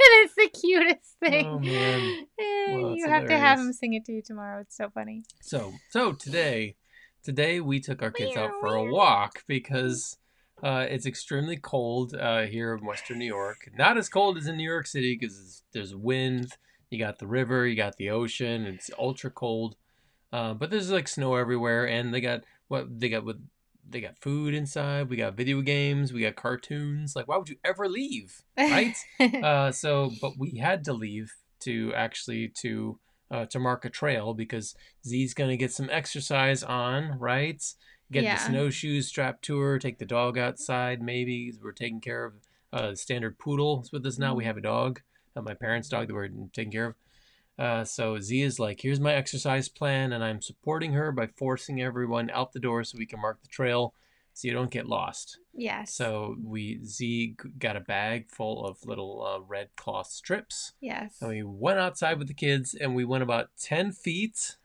[SPEAKER 2] And it's the cutest
[SPEAKER 1] Oh,
[SPEAKER 2] thing.
[SPEAKER 1] man. Well, that's
[SPEAKER 2] You have to have him
[SPEAKER 1] hilarious.
[SPEAKER 2] sing it to you tomorrow. It's so funny.
[SPEAKER 1] So today we took our kids out for a walk because It's extremely cold here in Western New York. Not as cold as in New York City because there's wind. You got the river, you got the ocean. It's ultra cold. But there's like snow everywhere, and they got food inside. We got video games. We got cartoons. Like, why would you ever leave, right? But we had to leave to mark a trail because Z's gonna get some exercise on, right? Get the
[SPEAKER 2] Yeah.
[SPEAKER 1] snowshoes strapped to her. Take the dog outside. Maybe we're taking care of standard poodle is with us now. We have a dog, my parents' dog that we're taking care of. So Z is like, here's my exercise plan, and I'm supporting her by forcing everyone out the door so we can mark the trail so you don't get lost.
[SPEAKER 2] Yes.
[SPEAKER 1] So Z got a bag full of little red cloth strips, and
[SPEAKER 2] Yes.
[SPEAKER 1] we went outside with the kids, and we went about 10 feet.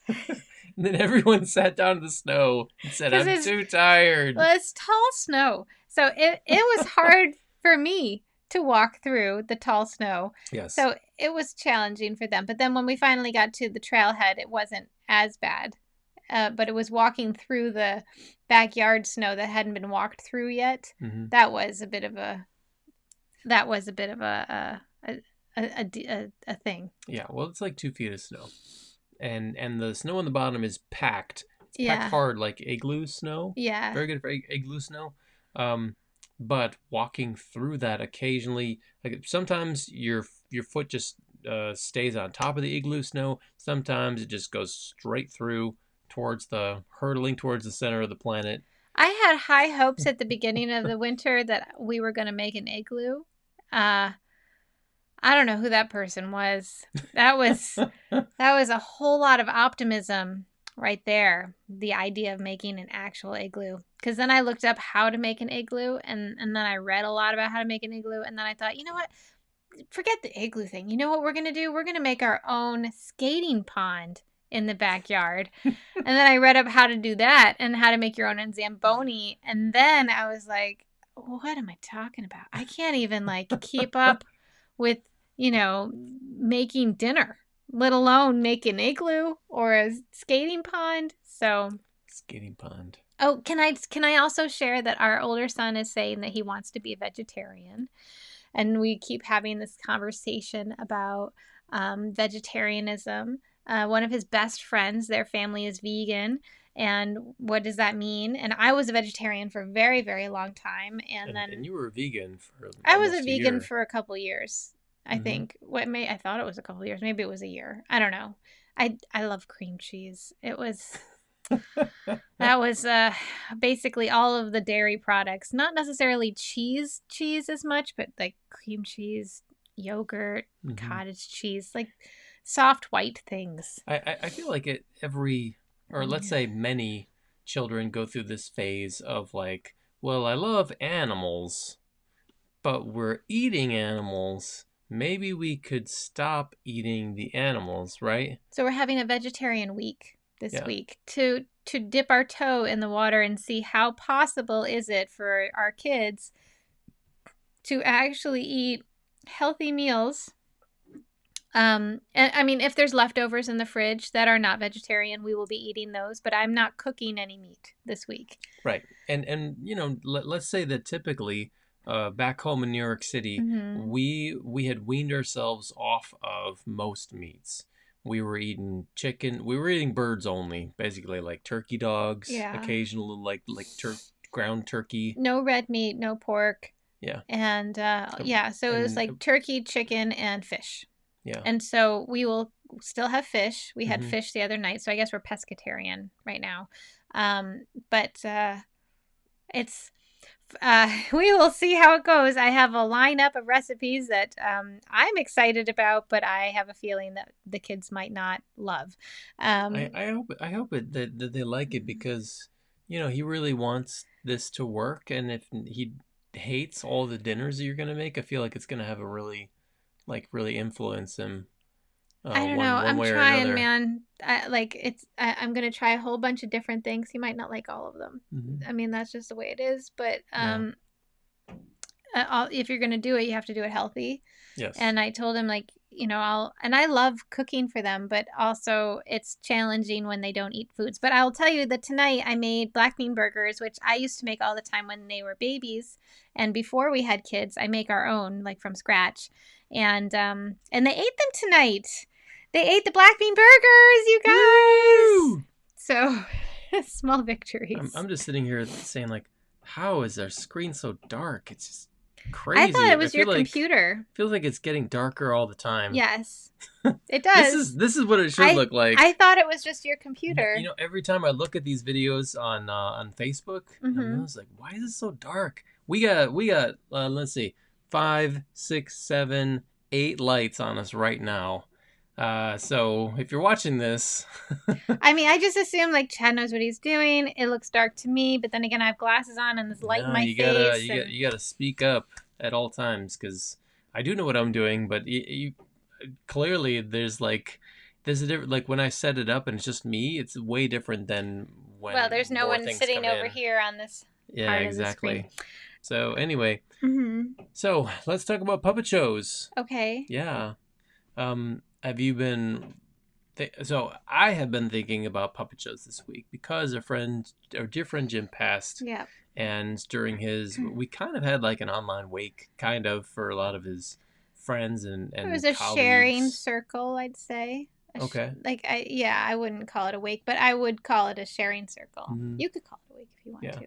[SPEAKER 1] And then everyone sat down in the snow and said,
[SPEAKER 2] Because
[SPEAKER 1] I'm too tired.
[SPEAKER 2] it's tall snow. So it was hard for me to walk through the tall snow.
[SPEAKER 1] Yes.
[SPEAKER 2] So it was challenging for them. But then when we finally got to the trailhead, it wasn't as bad. But it was walking through the backyard snow that hadn't been walked through yet.
[SPEAKER 1] Mm-hmm.
[SPEAKER 2] That was a bit of a a thing.
[SPEAKER 1] Yeah, well, it's like 2 feet of snow. And the snow on the bottom is packed. It's packed
[SPEAKER 2] Yeah.
[SPEAKER 1] hard like igloo snow.
[SPEAKER 2] Yeah.
[SPEAKER 1] Very good for igloo snow. But walking through that occasionally, like sometimes your foot just stays on top of the igloo snow. Sometimes it just goes straight through hurtling towards the center of the planet.
[SPEAKER 2] I had high hopes at the beginning of the winter that we were going to make an igloo. Uh, I don't know who that person was. That was a whole lot of optimism right there. The idea of making an actual igloo. Because then I looked up how to make an igloo, and then I read a lot about how to make an igloo, and then I thought, you know what? Forget the igloo thing. You know what we're going to do? We're going to make our own skating pond in the backyard. And then I read up how to do that and how to make your own Zamboni. And then I was like, what am I talking about? I can't even like keep up with, making dinner, let alone make an igloo or a skating pond. So
[SPEAKER 1] Skating pond.
[SPEAKER 2] oh, can I also share that our older son is saying that he wants to be a vegetarian? And we keep having this conversation about vegetarianism. One of his best friends, their family is vegan. And what does that mean? And I was a vegetarian for a very, very long time.
[SPEAKER 1] And you were a vegan for
[SPEAKER 2] I was a
[SPEAKER 1] almost a
[SPEAKER 2] vegan
[SPEAKER 1] year.
[SPEAKER 2] for a couple years, I
[SPEAKER 1] Mm-hmm.
[SPEAKER 2] think. I thought it was a couple years. Maybe it was a year. I don't know. I love cream cheese. That was basically all of the dairy products. Not necessarily cheese as much, but like cream cheese, yogurt,
[SPEAKER 1] Mm-hmm.
[SPEAKER 2] cottage cheese, like soft white things.
[SPEAKER 1] I feel like or let's say many children go through this phase of like, well, I love animals, but we're eating animals. Maybe we could stop eating the animals, right?
[SPEAKER 2] So we're having a vegetarian week this
[SPEAKER 1] Yeah.
[SPEAKER 2] week to dip our toe in the water and see how possible is it for our kids to actually eat healthy meals. And I mean, if there's leftovers in the fridge that are not vegetarian, we will be eating those, but I'm not cooking any meat this week.
[SPEAKER 1] Right. And let's say that typically back home in New York City,
[SPEAKER 2] Mm-hmm.
[SPEAKER 1] we had weaned ourselves off of most meats. We were eating chicken. We were eating birds only, basically like turkey dogs,
[SPEAKER 2] Yeah.
[SPEAKER 1] occasional ground turkey.
[SPEAKER 2] No red meat, no pork.
[SPEAKER 1] Yeah.
[SPEAKER 2] And so it was like turkey, chicken, and fish.
[SPEAKER 1] Yeah.
[SPEAKER 2] And so we will still have fish. We had
[SPEAKER 1] Mhm.
[SPEAKER 2] fish the other night, so I guess we're pescatarian right now. But it's we will see how it goes. I have a lineup of recipes that I'm excited about, but I have a feeling that the kids might not love.
[SPEAKER 1] I hope that they like it because he really wants this to work, and if he hates all the dinners that you're gonna make, I feel like it's gonna have a really influence him
[SPEAKER 2] I don't know.
[SPEAKER 1] one
[SPEAKER 2] I'm
[SPEAKER 1] way or
[SPEAKER 2] trying,
[SPEAKER 1] another.
[SPEAKER 2] man. I'm gonna try a whole bunch of different things. He might not like all of them.
[SPEAKER 1] Mm-hmm.
[SPEAKER 2] I mean, that's just the way it is. But
[SPEAKER 1] Yeah.
[SPEAKER 2] if you're gonna do it, you have to do it healthy.
[SPEAKER 1] Yes.
[SPEAKER 2] And I told him like and I love cooking for them, but also it's challenging when they don't eat foods. But I'll tell you that tonight I made black bean burgers, which I used to make all the time when they were babies. And before we had kids, I make our own, like from scratch. And they ate them tonight. They ate the black bean burgers, you guys.
[SPEAKER 1] Woo!
[SPEAKER 2] So small
[SPEAKER 1] I'm,
[SPEAKER 2] victories.
[SPEAKER 1] I'm just sitting here saying like, how is our screen so dark? It's just
[SPEAKER 2] I thought
[SPEAKER 1] crazy.
[SPEAKER 2] it
[SPEAKER 1] I
[SPEAKER 2] was your
[SPEAKER 1] feel like
[SPEAKER 2] computer.
[SPEAKER 1] feels like it's getting darker all the time.
[SPEAKER 2] Yes, it
[SPEAKER 1] This is
[SPEAKER 2] does.
[SPEAKER 1] this is what it should
[SPEAKER 2] I
[SPEAKER 1] look like.
[SPEAKER 2] I thought it was just your computer.
[SPEAKER 1] Every time I look at these videos on Facebook, I'm
[SPEAKER 2] Mm-hmm.
[SPEAKER 1] just like, why is it so dark? We got let's see, 5, 6, 7, 8 lights on us right now. So if you're watching this,
[SPEAKER 2] I mean, I just assume like Chad knows what he's doing. It looks dark to me, but then again, I have glasses on and there's light in
[SPEAKER 1] no,
[SPEAKER 2] my
[SPEAKER 1] you gotta
[SPEAKER 2] face,
[SPEAKER 1] you got
[SPEAKER 2] and
[SPEAKER 1] you gotta speak up at all times because I do know what I'm doing, but clearly there's a different, like when I set it up and it's just me, it's way different than
[SPEAKER 2] well,
[SPEAKER 1] when
[SPEAKER 2] there's no
[SPEAKER 1] more
[SPEAKER 2] one
[SPEAKER 1] things
[SPEAKER 2] sitting
[SPEAKER 1] come
[SPEAKER 2] over
[SPEAKER 1] in.
[SPEAKER 2] here on this
[SPEAKER 1] Yeah,
[SPEAKER 2] part of the screen.
[SPEAKER 1] exactly. So anyway,
[SPEAKER 2] Mm-hmm.
[SPEAKER 1] so let's talk about puppet shows.
[SPEAKER 2] Okay.
[SPEAKER 1] Yeah. Have you been? So I have been thinking about puppet shows this week because our dear friend Jim passed,
[SPEAKER 2] Yeah.
[SPEAKER 1] and during his, we kind of had like an online wake, kind of for a lot of his friends and
[SPEAKER 2] It was
[SPEAKER 1] and
[SPEAKER 2] a sharing
[SPEAKER 1] colleagues.
[SPEAKER 2] circle, I'd say.
[SPEAKER 1] Okay.
[SPEAKER 2] I wouldn't call it a wake, but I would call it a sharing circle.
[SPEAKER 1] Hmm.
[SPEAKER 2] You could call it a wake if you want
[SPEAKER 1] Yeah.
[SPEAKER 2] to,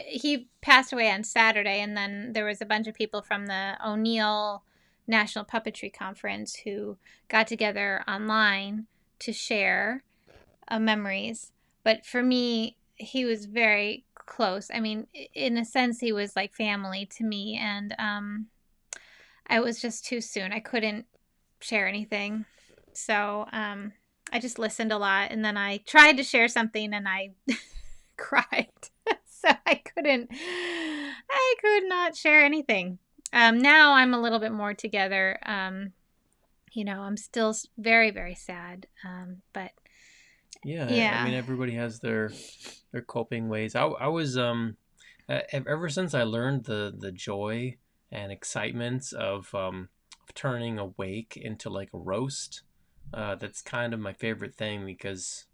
[SPEAKER 2] he passed away on Saturday, and then there was a bunch of people from the O'Neill National Puppetry Conference who got together online to share memories. But for me, he was very close. I mean, in a sense, he was like family to me, and I was just too soon. I couldn't share anything. So I just listened a lot, and then I tried to share something and I cried. So I could not share anything. Now I'm a little bit more together. I'm still very, very sad. But
[SPEAKER 1] Yeah. I mean,
[SPEAKER 2] yeah.
[SPEAKER 1] everybody has their coping ways. I was ever since I learned the joy and excitement of turning a wake into like a roast. That's kind of my favorite thing because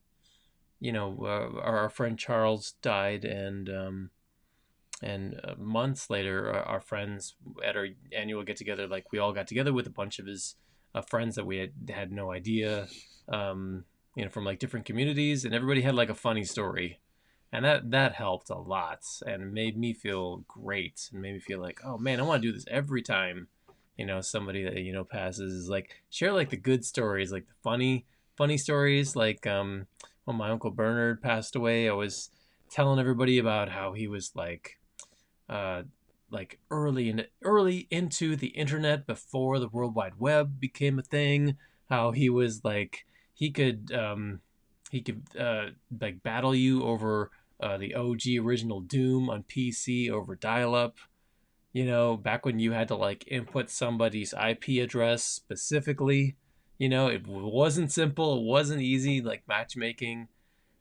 [SPEAKER 1] our friend Charles died, and months later, our friends at our annual get together, like we all got together with a bunch of his friends that we had no idea, from like different communities, and everybody had like a funny story, and that helped a lot, and made me feel great, and made me feel like, oh man, I want to do this every time, somebody that passes, is like share like the good stories, like the funny stories, like when my uncle Bernard passed away, I was telling everybody about how he was uh, like early into the internet before the World Wide Web became a thing. How he was like he could like battle you over the OG original Doom on PC over dial-up. Back when you had to like input somebody's IP address specifically. It wasn't simple. It wasn't easy like matchmaking.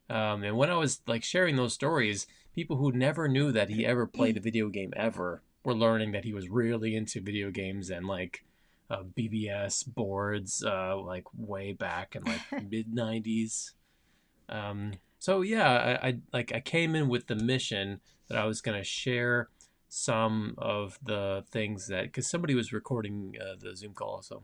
[SPEAKER 1] And when I was like sharing those stories, people who never knew that he ever played a video game ever were learning that he was really into video games and like BBS boards, like way back in like mid '90s. So yeah, I came in with the mission that I was gonna share some of the things that, because somebody was recording the Zoom call, so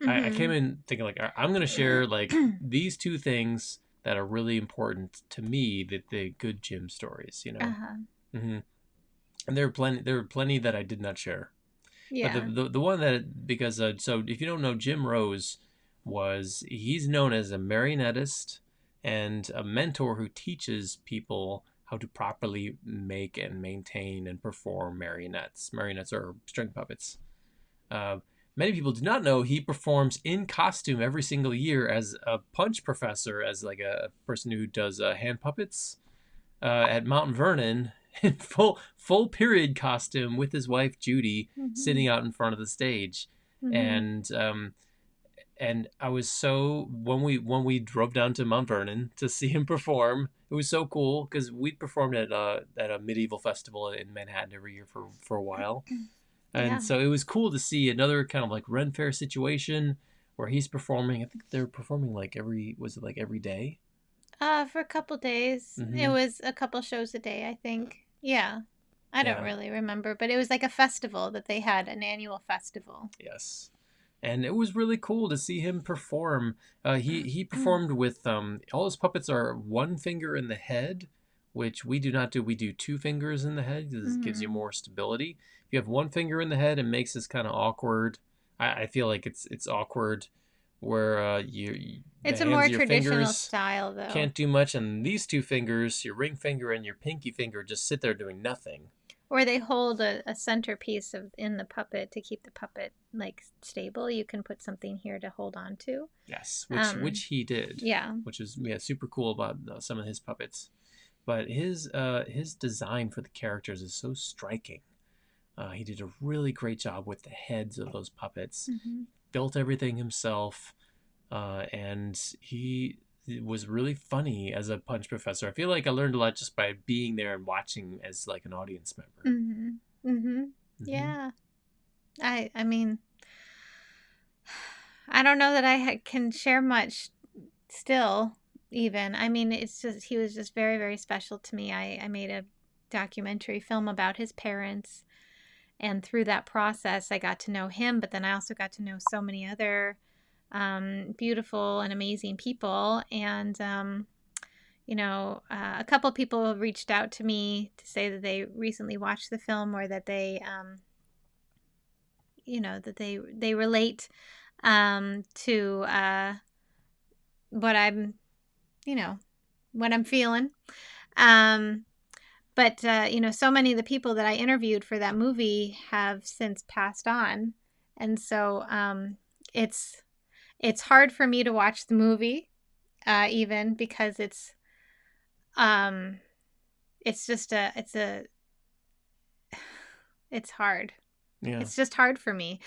[SPEAKER 1] I came
[SPEAKER 2] Mm-hmm.
[SPEAKER 1] in thinking like, I'm gonna share like these two things that are really important to me, that the good Jim stories.
[SPEAKER 2] Uh-huh.
[SPEAKER 1] Hmm. And there were plenty that I did not share. But the
[SPEAKER 2] Yeah.
[SPEAKER 1] the one that, because so if you don't know, Jim Rose he's known as a marionettist and a mentor who teaches people how to properly make and maintain and perform marionettes. Marionettes are string puppets. Uh, Many people do not know he performs in costume every single year as a punch professor, as like a person who does hand puppets at Mount Vernon in full period costume with his wife Judy
[SPEAKER 2] Mm-hmm.
[SPEAKER 1] sitting out in front of the stage,
[SPEAKER 2] Mm-hmm.
[SPEAKER 1] and I was so, when we drove down to Mount Vernon to see him perform, it was so cool because we performed at a medieval festival in Manhattan every year for a while. And
[SPEAKER 2] Yeah.
[SPEAKER 1] so it was cool to see another kind of like Ren Fair situation where he's performing. I think they're performing like was it like every day?
[SPEAKER 2] For a couple days. It
[SPEAKER 1] Mm-hmm.
[SPEAKER 2] was a couple shows a day, I think. Yeah. I don't
[SPEAKER 1] Yeah.
[SPEAKER 2] really remember, but it was like a festival that they had, an annual festival.
[SPEAKER 1] Yes. And it was really cool to see him perform. He performed with all his puppets are one finger in the head, which we do not do. We do two fingers in the head because it gives you
[SPEAKER 2] Mm-hmm.
[SPEAKER 1] more stability. If you have one finger in the head, it makes this kind of awkward. I feel like it's awkward where the
[SPEAKER 2] It's a
[SPEAKER 1] hands
[SPEAKER 2] more
[SPEAKER 1] of your
[SPEAKER 2] traditional
[SPEAKER 1] fingers
[SPEAKER 2] style, though.
[SPEAKER 1] can't do much, and these two fingers, your ring finger and your pinky finger, just sit there doing nothing.
[SPEAKER 2] Or they hold a centerpiece in the puppet to keep the puppet like stable. You can put something here to hold on to.
[SPEAKER 1] Yes, which
[SPEAKER 2] Um,
[SPEAKER 1] he did,
[SPEAKER 2] yeah.
[SPEAKER 1] which is yeah super cool about some of his puppets. But his design for the characters is so striking. He did a really great job with the heads of those puppets.
[SPEAKER 2] Mm-hmm.
[SPEAKER 1] Built everything himself, and he was really funny as a punch professor. I feel like I learned a lot just by being there and watching as like an audience member.
[SPEAKER 2] Mm-hmm. Mm-hmm.
[SPEAKER 1] Hmm.
[SPEAKER 2] Yeah. I mean, I don't know that can share much still, even. I mean, it's just, he was just very, very special to me. I made a documentary film about his parents. And through that process, I got to know him, but then I also got to know so many other beautiful and amazing people. And, a couple of people have reached out to me to say that they recently watched the film or that they relate to what I'm, you know, what I'm feeling. Um, but so many of the people that I interviewed for that movie have since passed on, and so it's it's hard for me to watch the movie, even because um, it's just it's hard.
[SPEAKER 1] Yeah.
[SPEAKER 2] It's just hard for me.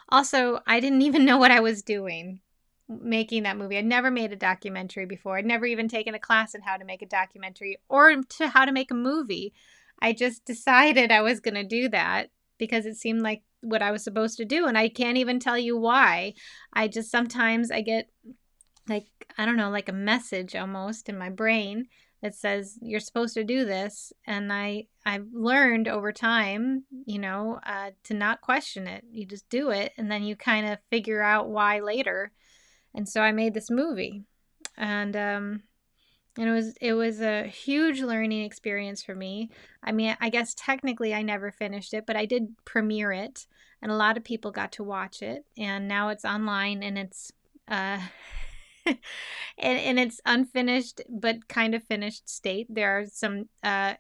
[SPEAKER 2] Also, I didn't even know what I was doing making that movie. I'd never made a documentary before. I'd never even taken a class in how to make a documentary or to how to make a movie. I just decided I was going to do that because it seemed like what I was supposed to do, and I can't even tell you why. I just sometimes I get like, I don't know, like a message almost in my brain that says you're supposed to do this, and I've learned over time, to not question it. You just do it, and then you kind of figure out why later. And so I made this movie, and it was a huge learning experience for me. I mean, I guess technically I never finished it, but I did premiere it, and a lot of people got to watch it, and now it's online, and it's uh and it's unfinished but kind of finished state. There are some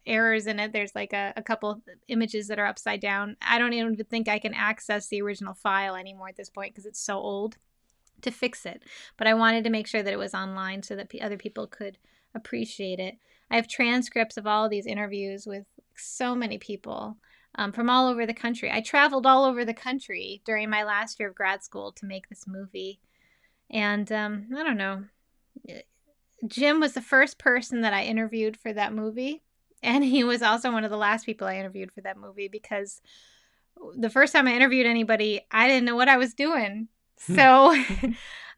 [SPEAKER 2] errors in it. There's like a couple images that are upside down. I don't even think I can access the original file anymore at this point because it's so old to fix it. But I wanted to make sure that it was online so that other people could appreciate it. I have transcripts of all of these interviews with so many people from all over the country. I traveled all over the country during my last year of grad school to make this movie. And I don't know. Jim was the first person that I interviewed for that movie. And he was also one of the last people I interviewed for that movie because the first time I interviewed anybody, I didn't know what I was doing. So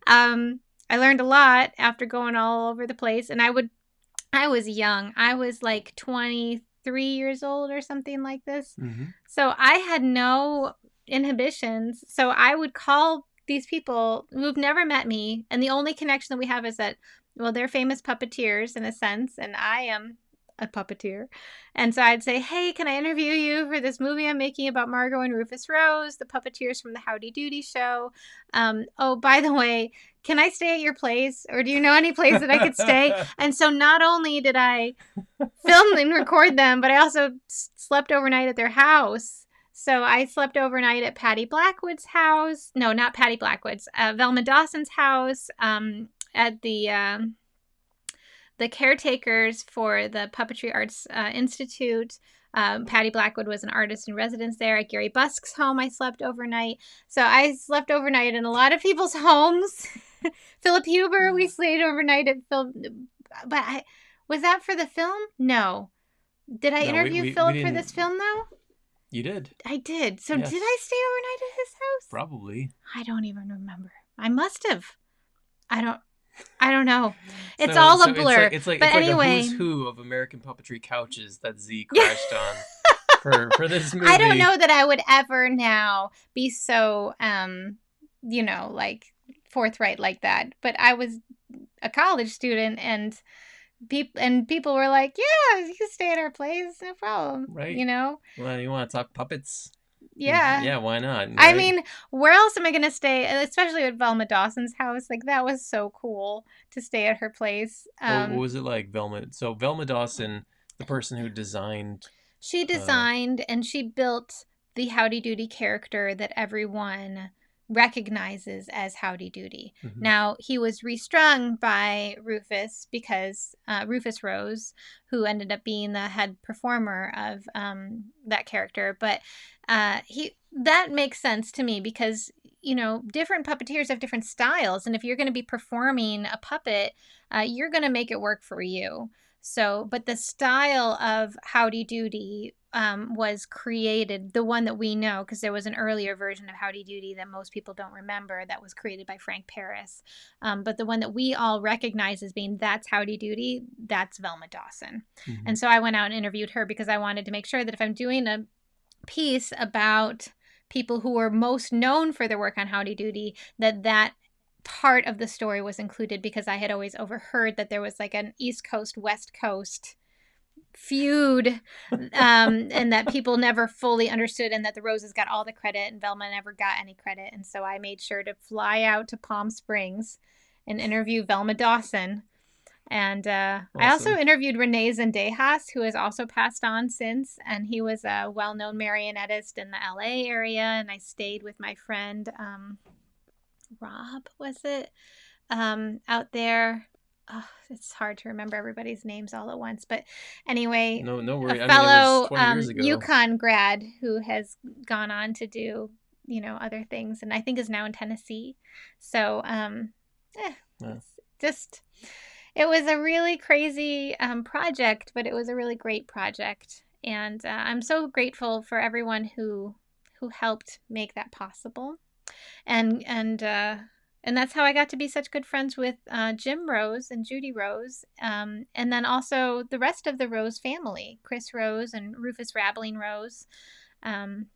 [SPEAKER 2] I learned a lot after going all over the place. And I was young. I was like 23 years old or something like this.
[SPEAKER 1] Mm-hmm.
[SPEAKER 2] So I had no inhibitions. So I would call these people who've never met me. And the only connection that we have is that, well, they're famous puppeteers in a sense. And I am a puppeteer. And so I'd say, hey, can I interview you for this movie I'm making about Margot and Rufus Rose, the puppeteers from the Howdy Doody show? Oh, by the way, can I stay at your place? Or do you know any place that I could stay? And so not only did I film and record them, but I also slept overnight at their house. So I slept overnight at Patty Blackwood's house. No, not Patty Blackwood's. Velma Dawson's house. At the caretakers for the Puppetry Arts Institute. Patty Blackwood was an artist in residence there. At Gary Busk's home, I slept overnight. So I slept overnight in a lot of people's homes. Philip Huber, we stayed overnight at Phil. But was that for the film? No. Did I
[SPEAKER 1] No,
[SPEAKER 2] interview
[SPEAKER 1] we
[SPEAKER 2] Philip for
[SPEAKER 1] didn't.
[SPEAKER 2] this film, though?
[SPEAKER 1] You did.
[SPEAKER 2] I did. So did
[SPEAKER 1] Yes.
[SPEAKER 2] I stay overnight at his house?
[SPEAKER 1] Probably.
[SPEAKER 2] I don't even remember. I must have. I don't. I don't know. It's
[SPEAKER 1] So
[SPEAKER 2] all a
[SPEAKER 1] so it's like
[SPEAKER 2] blur.
[SPEAKER 1] it's like
[SPEAKER 2] But
[SPEAKER 1] it's like a
[SPEAKER 2] anyway,
[SPEAKER 1] who's who of American puppetry couches that Z
[SPEAKER 2] yeah.
[SPEAKER 1] crashed on for this
[SPEAKER 2] I don't
[SPEAKER 1] movie.
[SPEAKER 2] know that I would ever now be so like forthright like that. But I was a college student, and people were like, "Yeah, you can stay at our place, no problem."
[SPEAKER 1] Right?
[SPEAKER 2] You know?
[SPEAKER 1] Well, you want to talk puppets?
[SPEAKER 2] Yeah.
[SPEAKER 1] Yeah, why not?
[SPEAKER 2] I
[SPEAKER 1] Right?
[SPEAKER 2] mean, where else am I going to stay? Especially at Velma Dawson's house. Like, that was so cool to stay at her place.
[SPEAKER 1] What was it like, Velma? So Velma Dawson, the person who designed.
[SPEAKER 2] She
[SPEAKER 1] uh
[SPEAKER 2] designed and she built the Howdy Doody character that everyone recognizes as Howdy Doody.
[SPEAKER 1] mhm,
[SPEAKER 2] Now, he was restrung by Rufus because Rufus Rose, who ended up being the head performer of that character, but he that makes sense to me because different puppeteers have different styles, and if you're going to be performing a puppet, you're going to make it work for you. So, but the style of Howdy Doody was created, the one that we know, because there was an earlier version of Howdy Doody that most people don't remember that was created by Frank Paris. But the one that we all recognize as being that's Howdy Doody, that's Velma Dawson.
[SPEAKER 1] mhm,
[SPEAKER 2] And so I went out and interviewed her because I wanted to make sure that if I'm doing a piece about people who were most known for their work on Howdy Doody, that part of the story was included because I had always overheard that there was like an East Coast, West Coast feud, and that people never fully understood, and that the Roses got all the credit and Velma never got any credit. And so I made sure to fly out to Palm Springs and interview Velma Dawson. And I also
[SPEAKER 1] awesome.
[SPEAKER 2] interviewed Renee Zendejas, who has also passed on since, and he was a well-known marionettist in the LA area. And I stayed with my friend Rob, was it, out there. Oh, it's hard to remember everybody's names all at once. But anyway,
[SPEAKER 1] No, no
[SPEAKER 2] a
[SPEAKER 1] worry. I mean, it was
[SPEAKER 2] fellow
[SPEAKER 1] 20 years ago.
[SPEAKER 2] UConn grad who has gone on to do, other things, and I think is now in Tennessee. So,
[SPEAKER 1] Yeah,
[SPEAKER 2] it's just, it was a really crazy project, but it was a really great project. And I'm so grateful for everyone who helped make that possible, and that's how I got to be such good friends with Jim Rose and Judy Rose, and then also the rest of the Rose family, Chris Rose and Rufus Rabbling Rose. Um,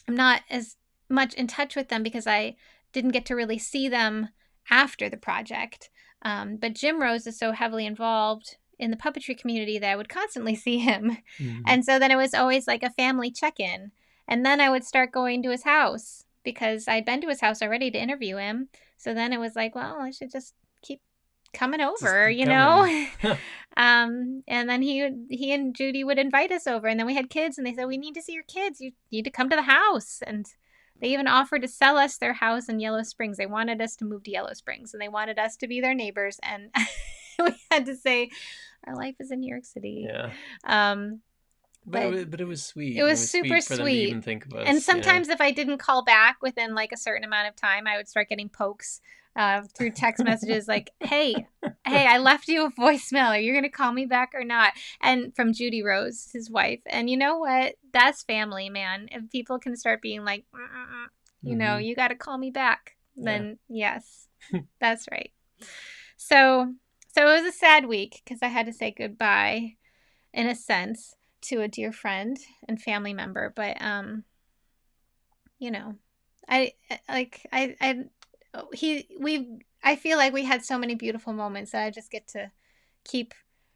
[SPEAKER 2] I'm not as much in touch with them because I didn't get to really see them after the project. But Jim Rose is so heavily involved in the puppetry community that I would constantly see him.
[SPEAKER 1] mhm,
[SPEAKER 2] And so then it was always like a family check in. And then I would start going to his house because I'd been to his house already to interview him. So then it was like, well, I should just keep coming
[SPEAKER 1] just
[SPEAKER 2] over,
[SPEAKER 1] keep coming.
[SPEAKER 2] and then he and Judy would invite us over, and then we had kids, and they said, we need to see your kids, you need to come to the house. And they even offered to sell us their house in Yellow Springs. They wanted us to move to Yellow Springs, and they wanted us to be their neighbors, and we had to say our life is in New York City.
[SPEAKER 1] Yeah,
[SPEAKER 2] um but
[SPEAKER 1] but it was
[SPEAKER 2] it
[SPEAKER 1] sweet. It
[SPEAKER 2] was
[SPEAKER 1] was
[SPEAKER 2] super
[SPEAKER 1] sweet for them to
[SPEAKER 2] sweet.
[SPEAKER 1] even think of
[SPEAKER 2] And
[SPEAKER 1] us.
[SPEAKER 2] sometimes if I didn't call back within like a certain amount of time, I would start getting pokes through text messages like, hey, I left you a voicemail. Are you going to call me back or not? And from Judy Rose, his wife. And you know what? That's family, man. If people can start being like,
[SPEAKER 1] Hmm.
[SPEAKER 2] you got to call me back,
[SPEAKER 1] Yeah,
[SPEAKER 2] then yes, that's right. So, so it was a sad week because I had to say goodbye in a sense to a dear friend and family member, but you know I like he we I feel like we had so many beautiful moments that I just get to keep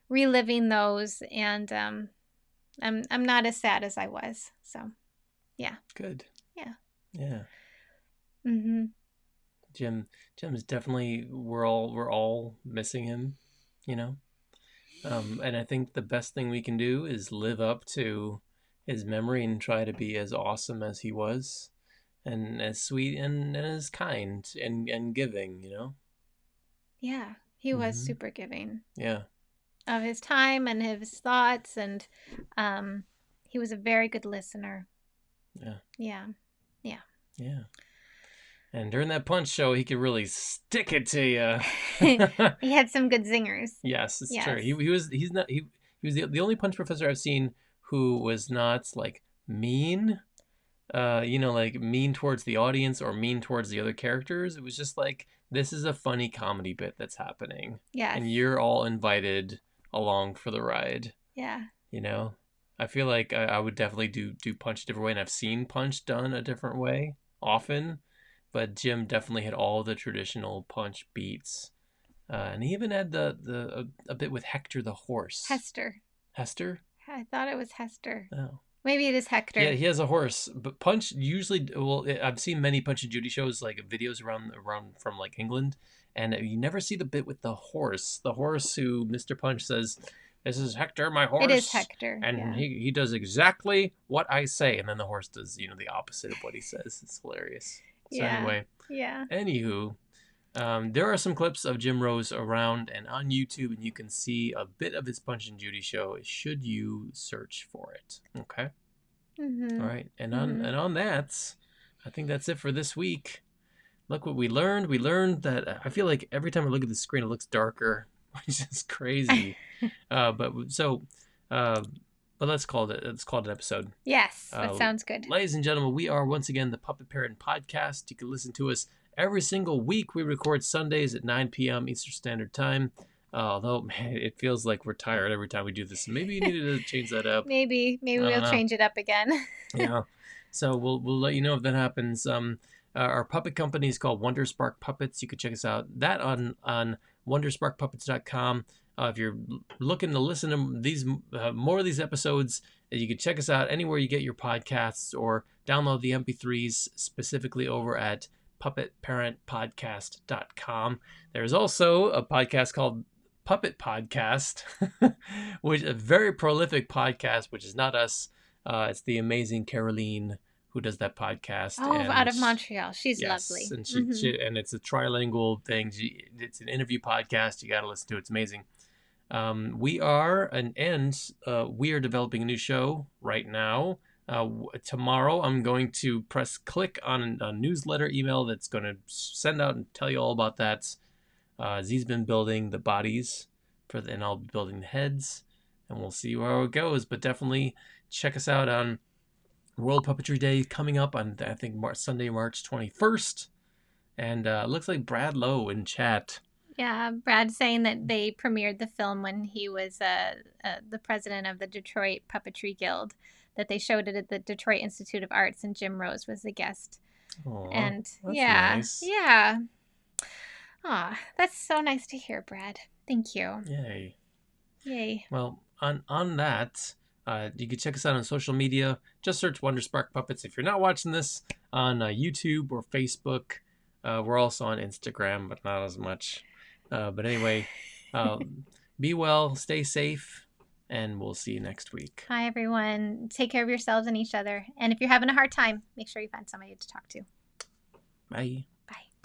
[SPEAKER 2] reliving those, and I'm not as sad as I was. So yeah.
[SPEAKER 1] good.
[SPEAKER 2] Yeah.
[SPEAKER 1] Yeah,
[SPEAKER 2] Mhm.
[SPEAKER 1] Jim. Jim's definitely. We're all missing him. You know. And I think the best thing we can do is live up to his memory and try to be as awesome as he was, and as sweet and as kind and giving.
[SPEAKER 2] Yeah, he was
[SPEAKER 1] Hmm.
[SPEAKER 2] super giving
[SPEAKER 1] Yeah.
[SPEAKER 2] of his time and his thoughts, and um he was a very good listener.
[SPEAKER 1] Yeah.
[SPEAKER 2] Yeah. Yeah.
[SPEAKER 1] Yeah. And during that punch show, he could really stick it to
[SPEAKER 2] He
[SPEAKER 1] you.
[SPEAKER 2] had some good zingers.
[SPEAKER 1] Yes, it's true.
[SPEAKER 2] Yes.
[SPEAKER 1] He was the only punch professor I've seen who was not like mean. Like mean towards the audience or mean towards the other characters. It was just like, this is a funny comedy bit that's happening,
[SPEAKER 2] Yes.
[SPEAKER 1] and you're all invited along for the ride.
[SPEAKER 2] Yeah.
[SPEAKER 1] You know, I feel like I would definitely do Punch a different way, and I've seen Punch done a different way often, but Jim definitely had all the traditional Punch beats, and he even had a bit with Hector the horse.
[SPEAKER 2] Hester.
[SPEAKER 1] Hester?
[SPEAKER 2] I thought it was Hester.
[SPEAKER 1] Oh.
[SPEAKER 2] Maybe it is Hector.
[SPEAKER 1] Yeah, he has a horse, but Punch usually. Well, I've seen many Punch and Judy shows, like videos around from like England, and you never see the bit with the horse. The horse who Mr. Punch says, "This is Hector, my horse."
[SPEAKER 2] It is Hector,
[SPEAKER 1] and
[SPEAKER 2] yeah.
[SPEAKER 1] he does exactly what I say, and then the horse does the opposite of what he says. It's hilarious. So anyway,
[SPEAKER 2] yeah.
[SPEAKER 1] Anywho, there are some clips of Jim Rose around and on YouTube, and you can see a bit of his Punch and Judy show should you search for it. Okay.
[SPEAKER 2] Mm-hmm.
[SPEAKER 1] All right, and on that, I think that's it for this week. Look what we learned. We learned that I feel like every time I look at the screen, it looks darker, which is crazy. But let's call it an episode.
[SPEAKER 2] Yes, that sounds good.
[SPEAKER 1] Ladies and gentlemen, we are once again the Puppet Parent Podcast. You can listen to us every single week. We record Sundays at 9 p.m. Eastern Standard Time. Although, man, it feels like we're tired every time we do this. So maybe you needed to change that up.
[SPEAKER 2] Maybe we'll change it up again.
[SPEAKER 1] Yeah. So we'll let you know if that happens. Our puppet company is called Wonder Spark Puppets. You can check us out on wondersparkpuppets.com. If you're looking to listen to these more of these episodes, you can check us out anywhere you get your podcasts, or download the MP3s specifically over at puppetparentpodcast.com. There's also a podcast called Puppet Podcast, which is a very prolific podcast, which is not us. It's the amazing Caroline who does that podcast.
[SPEAKER 2] Oh, out of Montreal. She's lovely.
[SPEAKER 1] And and it's a trilingual thing. It's an interview podcast. You got to listen to it. It's amazing. We are we are developing a new show right now. Tomorrow I'm going to click on a newsletter email that's going to send out and tell you all about that. Z's been building the bodies and I'll be building the heads, and we'll see where it goes. But definitely check us out on World Puppetry Day coming up on, I think, Sunday, March 21st. And it looks like Brad Lowe in chat.
[SPEAKER 2] Yeah, Brad saying that they premiered the film when he was the president of the Detroit Puppetry Guild, that they showed it at the Detroit Institute of Arts, and Jim Rose was the guest.
[SPEAKER 1] Aww,
[SPEAKER 2] and
[SPEAKER 1] that's nice.
[SPEAKER 2] Yeah. Aw, that's so nice to hear, Brad. Thank you. Yay.
[SPEAKER 1] Well, on that, you can check us out on social media. Just search Wonder Spark Puppets. If you're not watching this on YouTube or Facebook, we're also on Instagram, but not as much. But anyway, be well, stay safe, and we'll see you next week.
[SPEAKER 2] Hi, everyone. Take care of yourselves and each other. And if you're having a hard time, make sure you find somebody to talk to.
[SPEAKER 1] Bye.